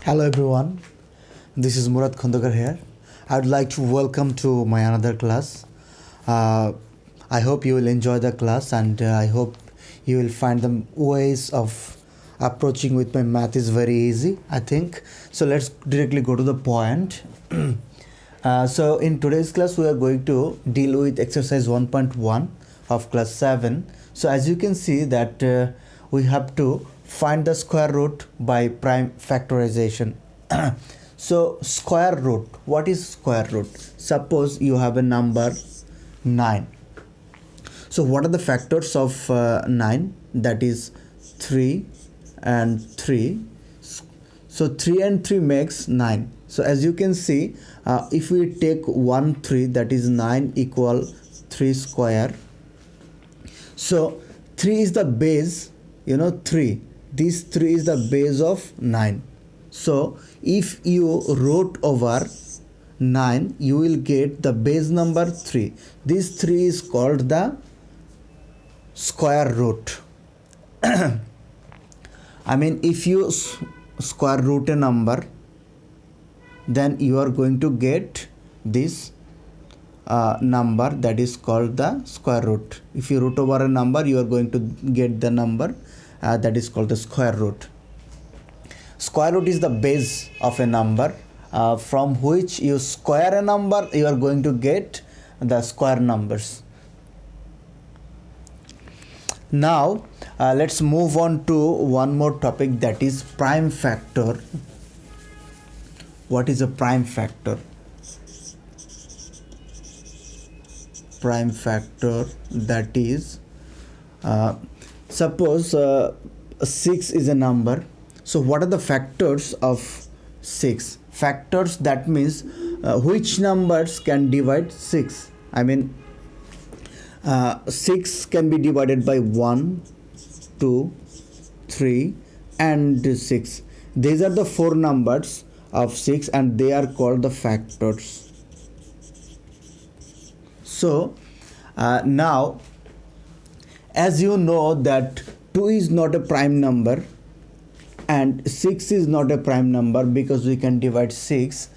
Hello everyone, this is Murad Khondokar here. I would like to welcome to my another class. Uh, I hope you will enjoy the class and I hope you will find the ways of approaching with my math is very easy, I think. So let's directly go to the point. So in today's class we are going to deal with exercise 1.1 of class 7. So as you can see that we have to find the square root by prime factorization. So square root, what is square root? Suppose you have a number 9. So what are the factors of 9? That is 3 and 3. So 3 and 3 makes 9. So as you can see, if we take 1 3, that is 9 equal 3 square. So 3 is the base, 3. This 3 is the base of 9. So if you root over 9, you will get the base number 3. This 3 is called the square root. I mean, if you square root a number, then you are going to get this number that is called the square root. If you root over a number, you are going to get the number that is called the square root. Square root is the base of a number from which you square a number, you are going to get the square numbers. Now let's move on to one more topic, that is prime factor. What is a prime factor? Prime factor, that is suppose 6 is a number. So what are the factors of 6? Factors, that means which numbers can divide 6. I mean 6 can be divided by 1, 2, 3 and 6. These are the 4 numbers of 6 and they are called the factors. So now, as you know that 2 is not a prime number and 6 is not a prime number because we can divide 6,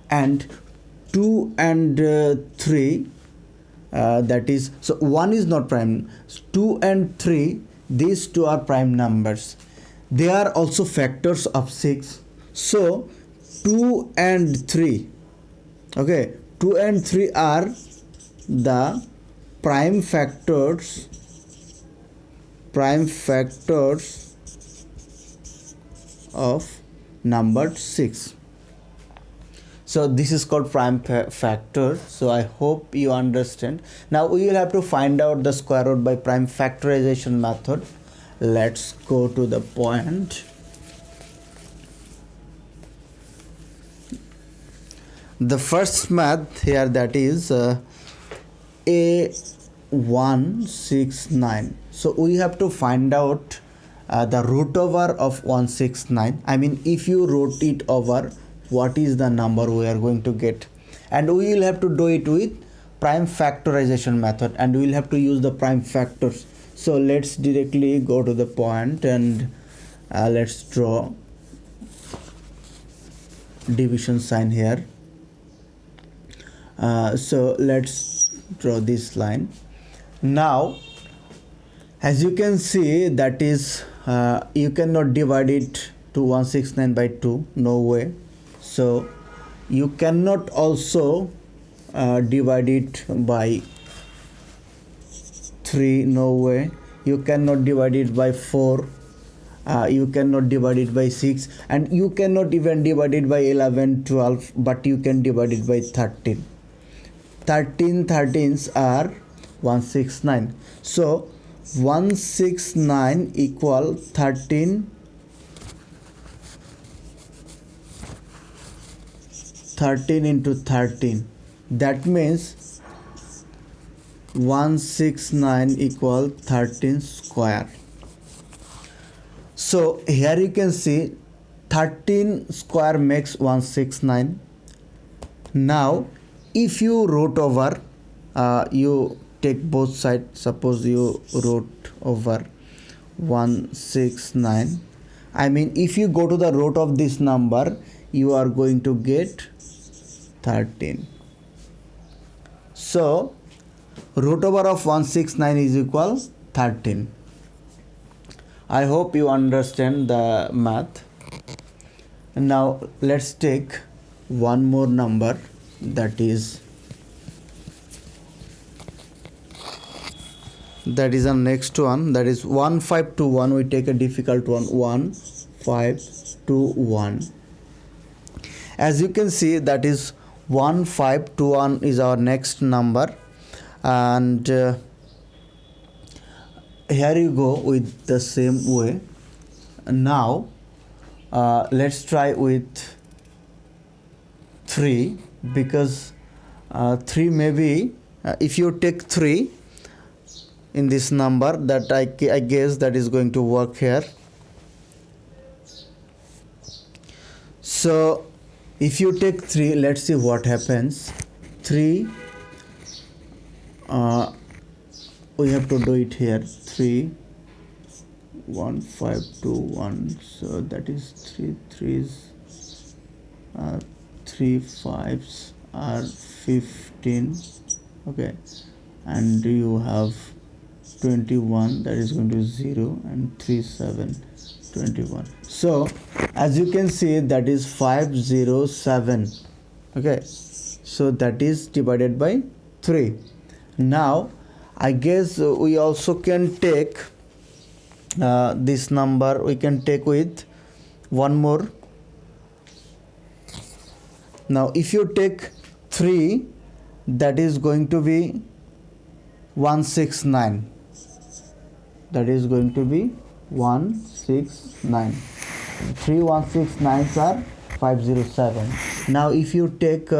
and 2 and 3, that is, so 1 is not prime. 2 and 3, these two are prime numbers. They are also factors of 6. So 2 and 3, okay, 2 and 3 are the prime factors of number 6. So this is called prime factor. So I hope you understand. Now we will have to find out the square root by prime factorization method. Let's go to the point. The first math here, that is A169. So we have to find out the root over of 169. I mean, if you root it over, what is the number we are going to get? And we will have to do it with prime factorization method, and we will have to use the prime factors. So let's directly go to the point and let's draw division sign here. So let's draw this line. Now as you can see, that is you cannot divide it to 169 by 2, no way. So you cannot also divide it by 3, no way. You cannot divide it by 4, you cannot divide it by 6, and you cannot even divide it by 11, 12, but you can divide it by 13. 13 13s are 169. So 169 equal 13 into 13. That means 169 equal 13 square. So here you can see 13 square makes 169. Now if you root over, you take both sides. Suppose you root over 169, I mean, if you go to the root of this number, you are going to get 13. So root over of 169 is equal 13. I hope you understand the math. Now let's take one more number, that is the next one, that is 1521. We take a difficult one, 1521. As you can see, that is 1521 is our next number, and here you go with the same way. Now let's try with 3, because 3 maybe if you take 3 in this number, that I guess that is going to work here. So if you take 3, let's see what happens. 3, we have to do it here. 3 1 5 2 1, so that is 3 3s 3 5s are 15. Okay, and you have 21, that is going to 0, and 3 7 21. So as you can see, that is 507. Okay, so that is divided by 3. Now I guess we also can take this number, we can take with one more. Now if you take 3, that is going to be 169. That is going to be 169. 3 169s are 507. Now if you take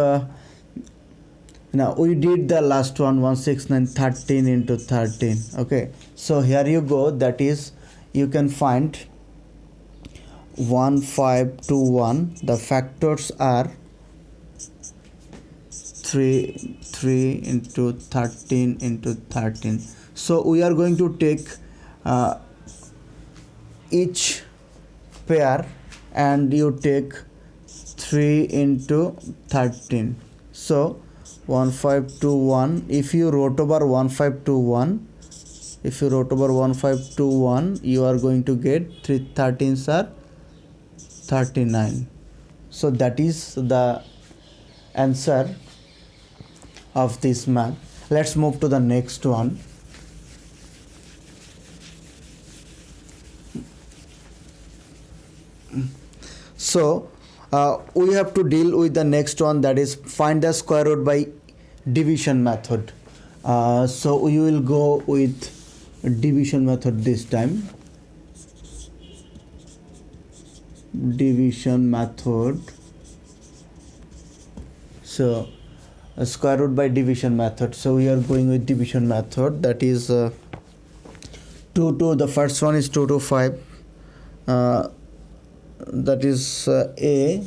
now we did the last one, 169, 13 into 13. Okay, so here you go, that is you can find 1521. The factors are 3 into 13 into 13. So we are going to take each pair, and you take 3 into 13. So 1521, if you wrote over 1521, you are going to get 3 13s are 39. So that is the answer of this math. Let's move to the next one. So we have to deal with the next one, that is find the square root by division method. So we will go with division method this time. Division method. So square root by division method. So we are going with division method, that is 2 to the first one is 2 to 5. That is a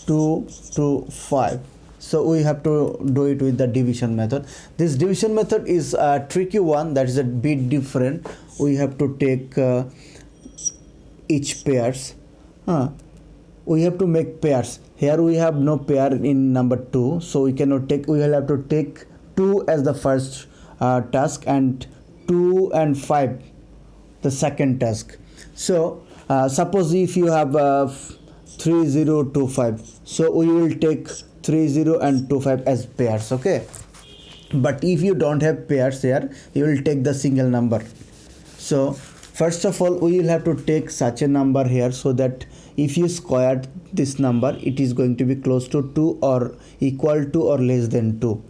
2 to 5. So we have to do it with the division method. This division method is a tricky one, that is a bit different. We have to take each pairs. We have to make pairs. Here we have no pair in number 2, so we cannot take, we will have to take 2 as the first task, and 2 and 5 the second task. So suppose if you have 3 0 2 5, so we will take 3 0 and 2 5 as pairs. Okay, but if you don't have pairs here, you will take the single number. So first of all, we will have to take such a number here, so that if you square this number, it is going to be close to 2 or equal to or less than 2.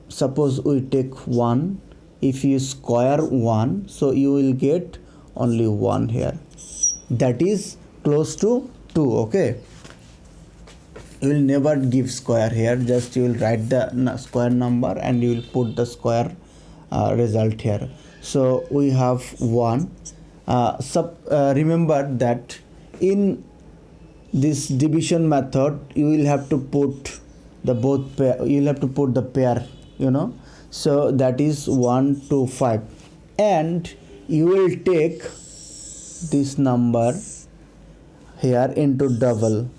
Suppose we take 1. If you square 1, so you will get only 1 here, that is close to 2. Okay, you will never give square here, just you will write the square number and you will put the square result here. So we have 1. Remember that in this division method, you will have to put the both pair, you will have to put the pair, so that is 1 to 5, and you will take this number here into double.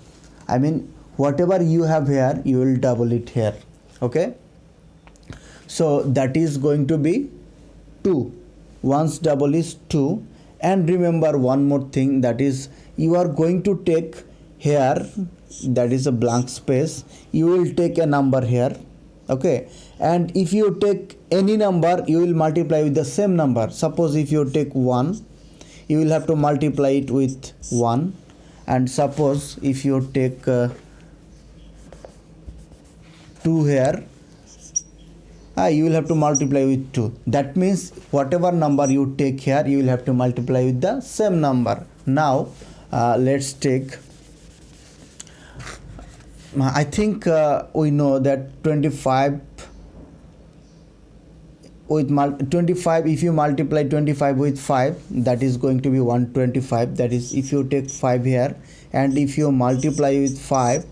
I mean whatever you have here you will double it here. Okay, so that is going to be 2. Once double is 2. And remember one more thing, that is you are going to take here, that is a blank space, you will take a number here. Okay, and if you take any number you will multiply with the same number. Suppose if you take 1, you will have to multiply it with 1. And suppose if you take 2 here, you will have to multiply with 2. That means whatever number you take here you will have to multiply with the same number. Now let's take, I think we know that 25 with 25, if you multiply 25 with 5, that is going to be 125. That is, if you take 5 here and if you multiply with 5,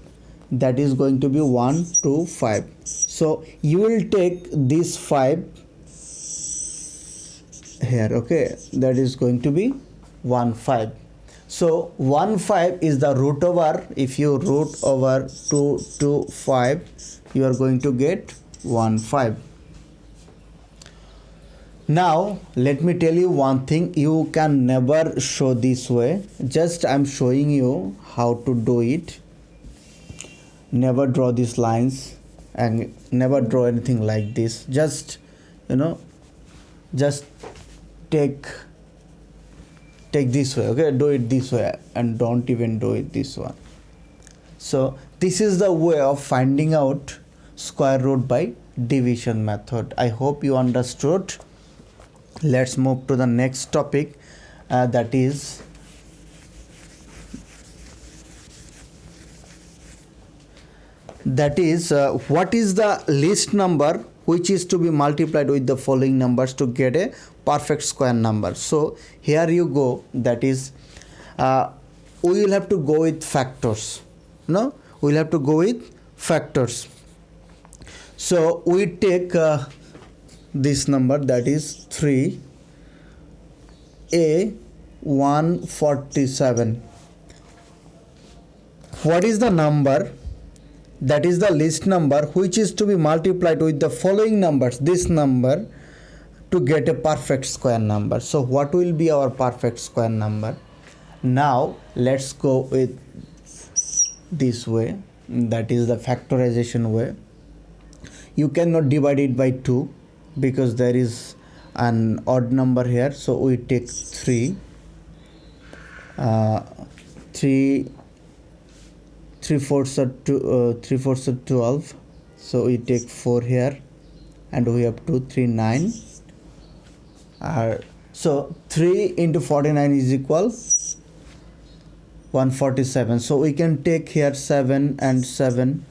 that is going to be 125. So you will take this 5 here. Okay, that is going to be 15. So 15 is the root over, if you root over 2 to 5, you are going to get 15. Now let me tell you one thing, you can never show this way. Just I'm showing you how to do it. Never draw these lines and never draw anything like this. Just just take this way. Okay, do it this way and don't even do it this one. So this is the way of finding out square root by division method. I hope you understood. Let's move to the next topic, that is what is the least number which is to be multiplied with the following numbers to get a perfect square number. So here you go, that is we will have to go with factors. No, we will have to go with factors. So we take this number, that is 3a147. What is the number that is the least number which is to be multiplied with the following numbers, this number, to get a perfect square number? So what will be our perfect square number? Now let's go with this way, that is the factorization way. You cannot divide it by 2 because there is an odd number here. So we take 3 3/4 are 12. So we take 4 here and we have 2 3 9. So 3 into 49 is equal 147. So we can take here 7 and 7.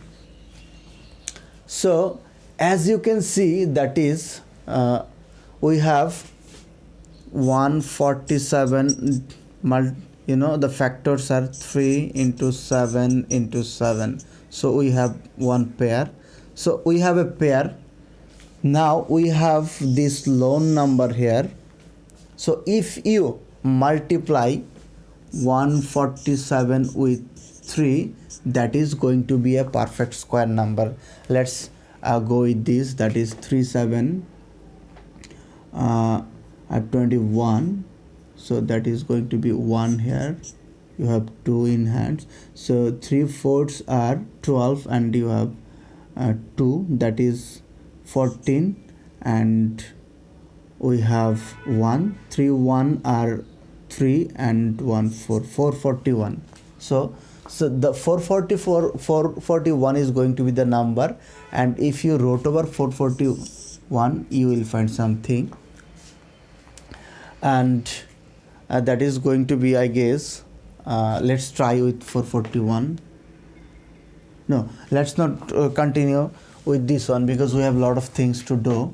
So as you can see, that is we have 147, the factors are 3 into 7 into 7. So we have one pair. So we have a pair. Now we have this lone number here. So if you multiply 147 with 3, that is going to be a perfect square number. Let's go with this, that is 3 7 at 21. So that is going to be 1 here, you have 2 in hands. So 3/4 are 12 and you have 2, that is 14, and we have 1 3 1 are 3 and 1 4 441. So the 441 is going to be the number, and if you wrote over 441 you will find something, and that is going to be, I guess, let's try with 441. No, let's not continue with this one because we have a lot of things to do.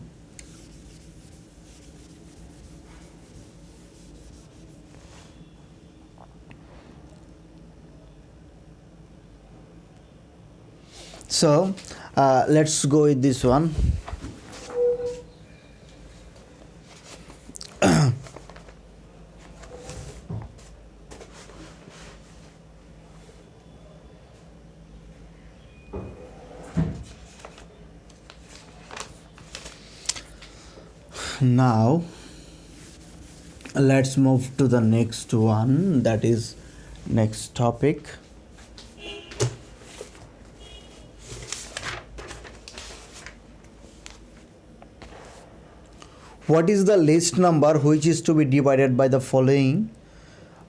So let's go with this one. Now let's move to the next one, that is next topic. What is the least number which is to be divided by the following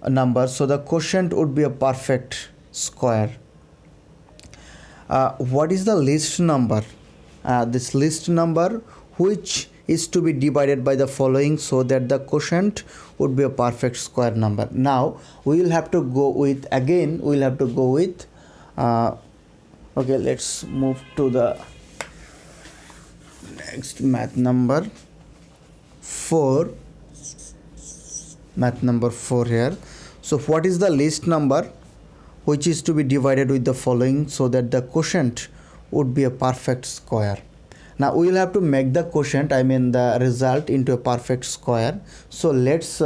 number so the quotient would be a perfect square? What is the least number? This least number which is to be divided by the following so that the quotient would be a perfect square number. Now we will have to go with, again we will have to go with okay, let's move to the next math number 4. Math number 4 here. So what is the least number which is to be divided with the following so that the quotient would be a perfect square? Now we will have to make the quotient, I mean the result, into a perfect square. So let's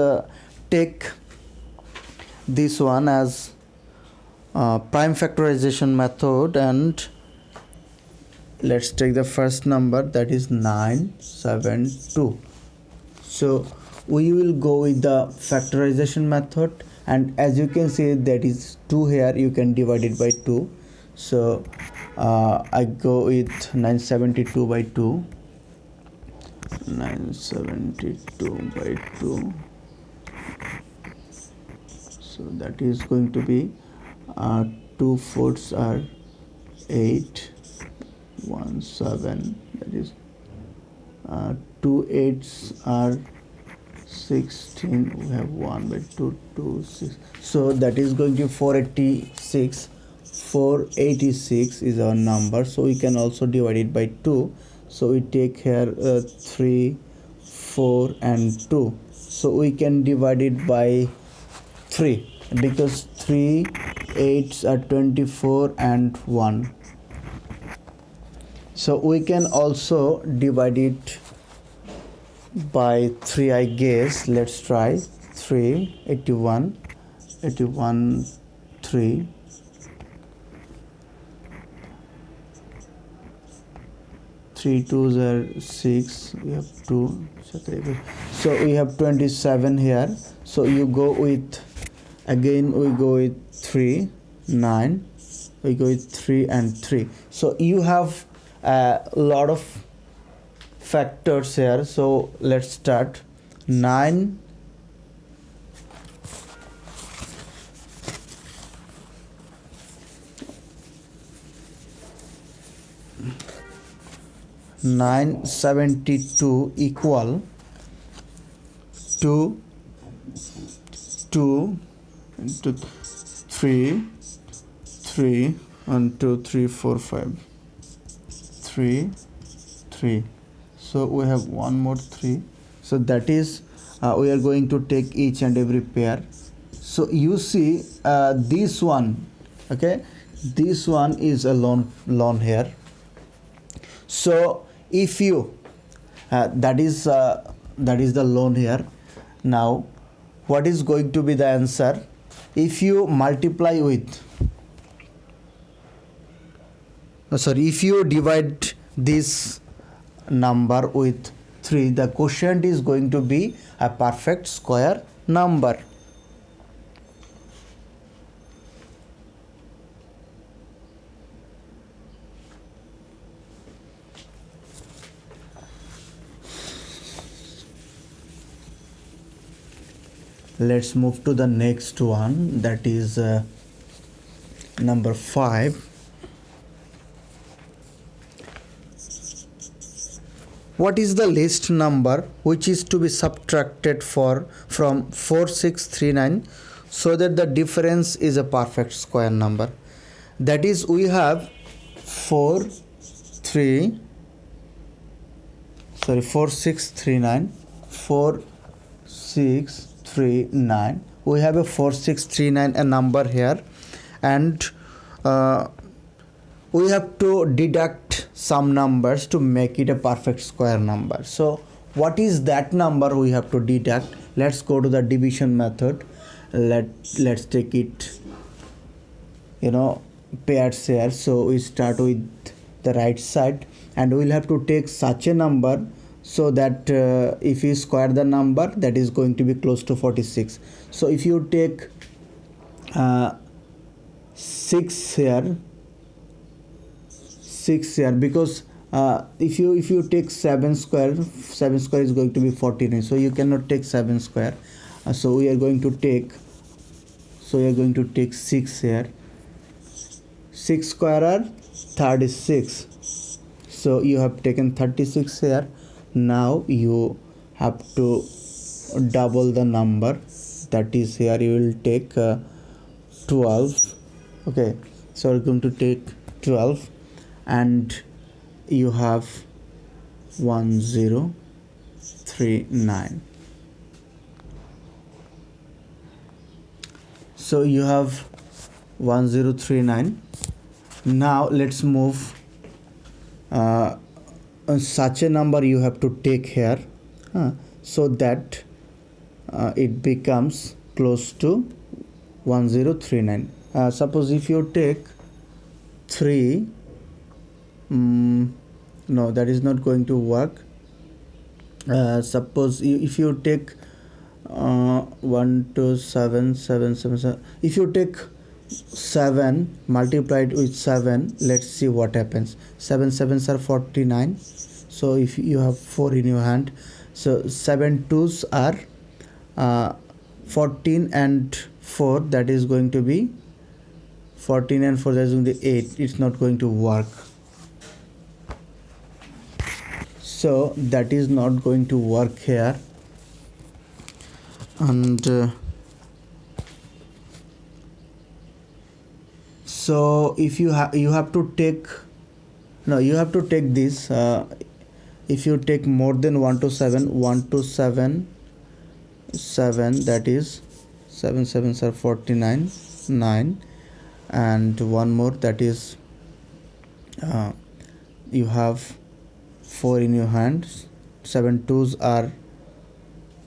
take this one as prime factorization method, and let's take the first number, that is 972. So we will go with the factorization method, and as you can see that is 2 here, you can divide it by 2. So I go with 972 by 2. 972 by 2. So that is going to be 2 fourths are 8, 1 7, that is 2 eighths are 16, we have 1 by 2, 2 6, so that is going to be 486. 486 is our number, so we can also divide it by 2. So we take here 3, 4 and 2, so we can divide it by 3 because 3 eighths are 24 and 1. So we can also divide it by 3, I guess. Let's try 3, 81, 81, 3. 3 2s are 6, we have 2, so we have 27 here. So you go with, again we go with 3, 9, we go with 3 and 3. So you have a lot of factors here, so let's start. 9 972 equal to 2 into 3, 3 1 2 3 4 5, 3 3. So we have one more 3. So that is we are going to take each and every pair. So you see this one, okay, this one is a lone here. So if you that is the lone here. Now what is going to be the answer? If you multiply with, if you divide this number with 3, the quotient is going to be a perfect square number. Let's move to the next one, that is number 5. What is the least number which is to be subtracted from 4639 so that the difference is a perfect square number? That is, we have 4639, 4639. We have a 4639 a number here, and we have to deduct some numbers to make it a perfect square number. So what is that number we have to deduct? Let's go to the division method. Let's take it, pairs here. So we start with the right side, and we'll have to take such a number so that if you square the number, that is going to be close to 46. So if you take 6 here, because if you take 7 square is going to be 49, so you cannot take 7 square. So we are going to take 6 here. 6 square are 36, so you have taken 36 here. Now you have to double the number, that is here you will take 12. Okay, so we're going to take 12, and you have 1039. So you have 1039. Now let's move such a number you have to take here, so that it becomes close to 1039. Suppose if you take 3, no, that is not going to work. Suppose if you take 1 2 7 7 7 7, if you take 7 multiplied with 7, let's see what happens. 7 7s are 49. So if you have 4 in your hand, so 7 2s are 14 and 4, that is going to be 14 and 4, that is going to be 8. It's not going to work. So that is not going to work here. And so if you have to take, no, you have to take this. If you take more than 1 to 7, 1 to 7 7, that is 7 7s are 49, 9, and one more, that is you have 4 in your hands. 7 2s are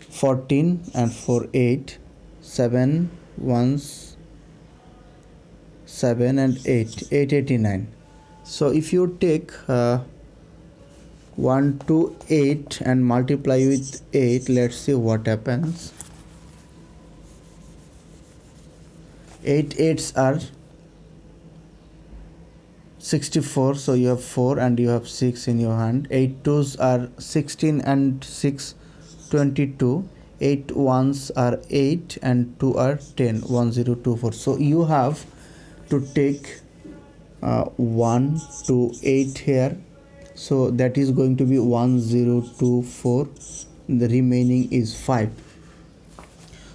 14 and 4 8. 7 1s 7 and 8, 889. So if you take 1 to 8 and multiply with 8, let's see what happens. 8 8s are 64, so you have 4 and you have 6 in your hand. 8 2s are 16 and 6 22. 8 1s are 8 and 2 are 10, 1024. So you have to take 1 to 8 here, so that is going to be 1024. The remaining is 5.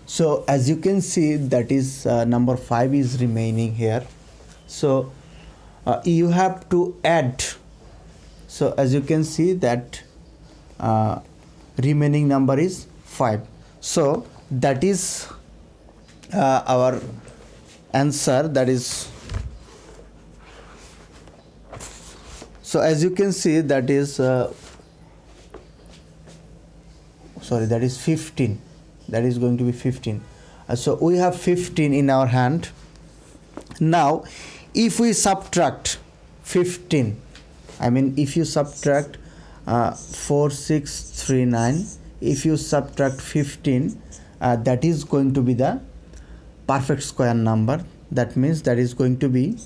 So as you can see, that is number 5 is remaining here. So you have to add. So as you can see that remaining number is 5. So that is our answer, that is, so as you can see, that is that is 15. That is going to be 15. So we have 15 in our hand. Now if we subtract 15, if you subtract 4639, if you subtract 15, that is going to be the perfect square number. That means that is going to be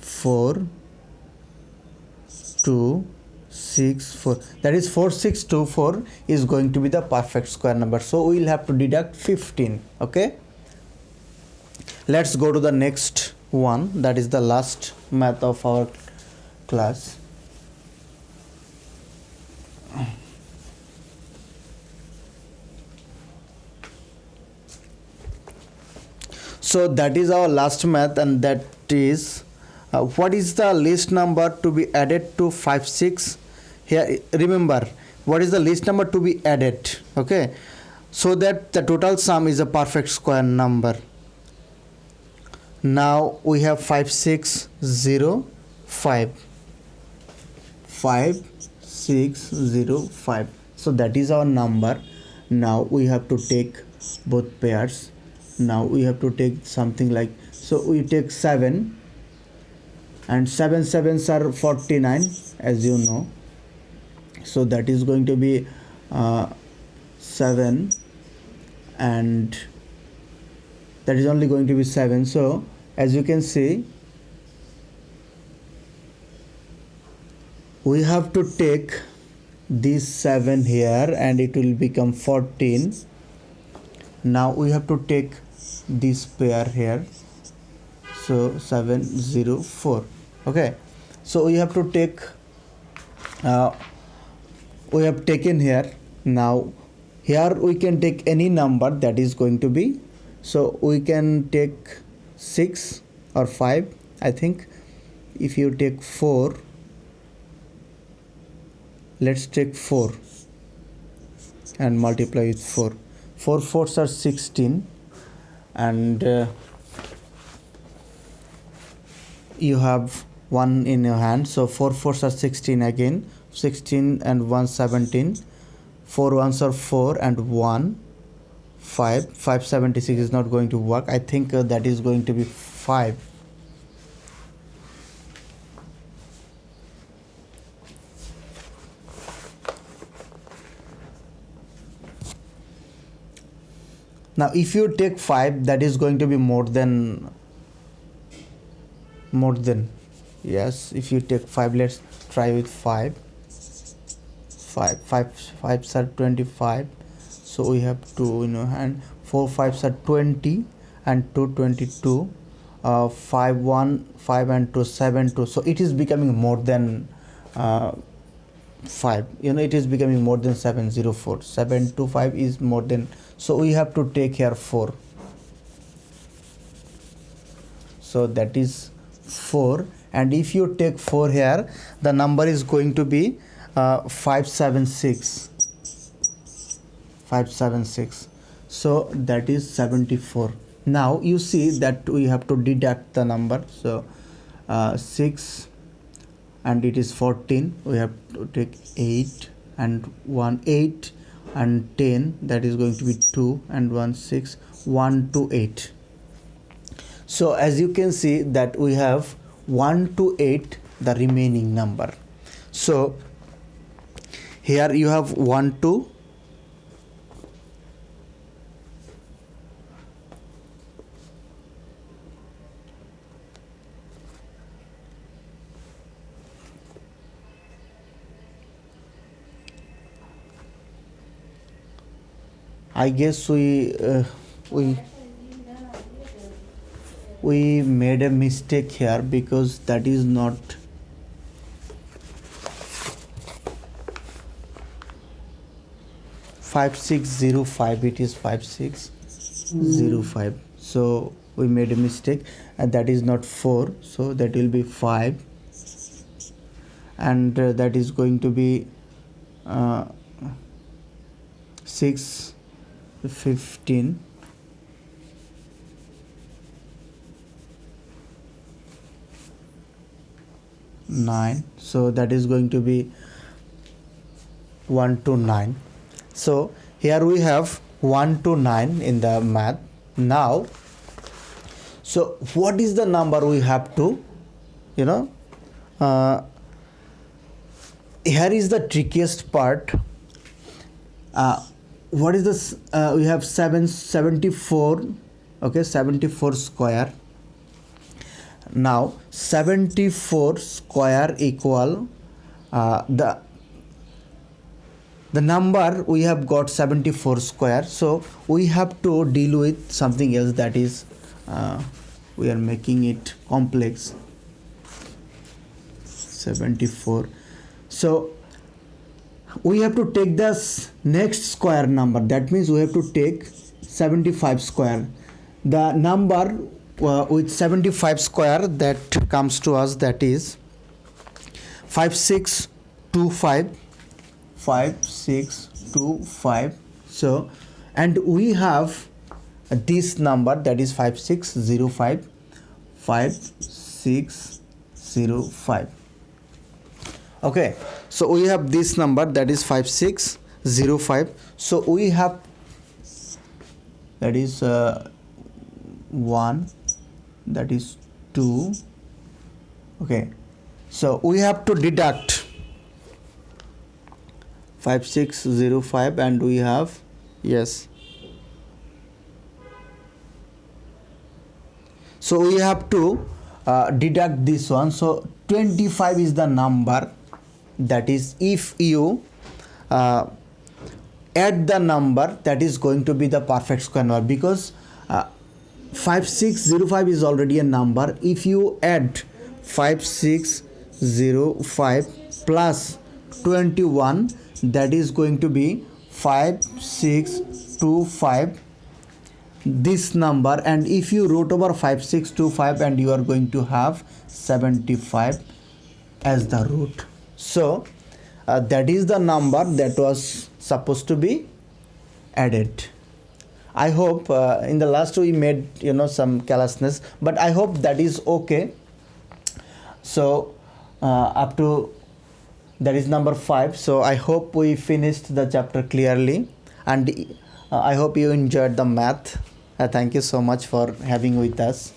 4 2 6 4. That is 4624 is going to be the perfect square number. So we will have to deduct 15. Okay, let's go to the next one. That is the last math of our class. So that is our last math, and that is what is the least number to be added to 5 6. Here remember, what is the least number to be added, okay, so that the total sum is a perfect square number. Now we have 5605, 5605. So that is our number. Now we have to take both pairs. Now we have to take something like, so we take 7, and 7 7s are 49, as you know. so that is going to be 7, and that is only going to be 7. So as you can see, we have to take this 7 here and it will become 14. Now we have to take this pair here, so 704. Okay, so we have to take we have taken here. Now here we can take any number that is going to be, so we can take 6 or 5. I think if you take 4, let's take 4 and multiply with 4. 4 fours are 16, and you have 1 in your hand, so 4 fours are 16 again. 16 and 1 17. 4 ones are 4 and 1 5. 576 is not going to work. I think that is going to be 5. Now if you take 5, that is going to be more than yes. If you take 5, let's try with 5. 5 are 25, so we have 2 in our hand. 4 5s are 20 and 2 22. 5 1 5 and 2 7 2, so it is becoming more than 5, it is becoming more than 704. 725 is more than, so we have to take here 4, so that is 4. And if you take 4 here, the number is going to be 576. So that is 74. Now you see that we have to deduct the number, so 6 and it is 14. We have to take 8 and 1 8 and 10, that is going to be 2 and 1 6. 1 to 8. So as you can see that we have 1 to 8, the remaining number. So here you have 1 to I guess we made a mistake here, because that is not 5605, it is 5605. So we made a mistake, and that is not 4, so that will be 5, and that is going to be 6 15 9, so that is going to be 1 to 9. So here we have 1 to 9 in the math. Now, so what is the number we have to, here is the trickiest part. What is this? We have 74. Okay, 74 square. Now 74 square equal the number we have got 74 square, so we have to deal with something else, that is we are making it complex. 74, so we have to take this next square number, that means we have to take 75 square. The number with 75 square that comes to us, that is 5625. 5625. So, and we have this number, that is 5605. 5605. Okay, so we have this number, that is 5605. So we have, that is 1, that is 2. Okay, so we have to deduct 5605 and we have, yes, so we have to deduct this one. So 25 is the number, that is if you add the number, that is going to be the perfect square number, because 5605 is already a number. If you add 5605 plus 21, that is going to be 5625, this number, and if you root over 5625, and you are going to have 75 as the root. So that is the number that was supposed to be added. I hope in the last we made some carelessness, but I hope that is okay. So up to that is number 5. So I hope we finished the chapter clearly, and I hope you enjoyed the math. Thank you so much for having with us.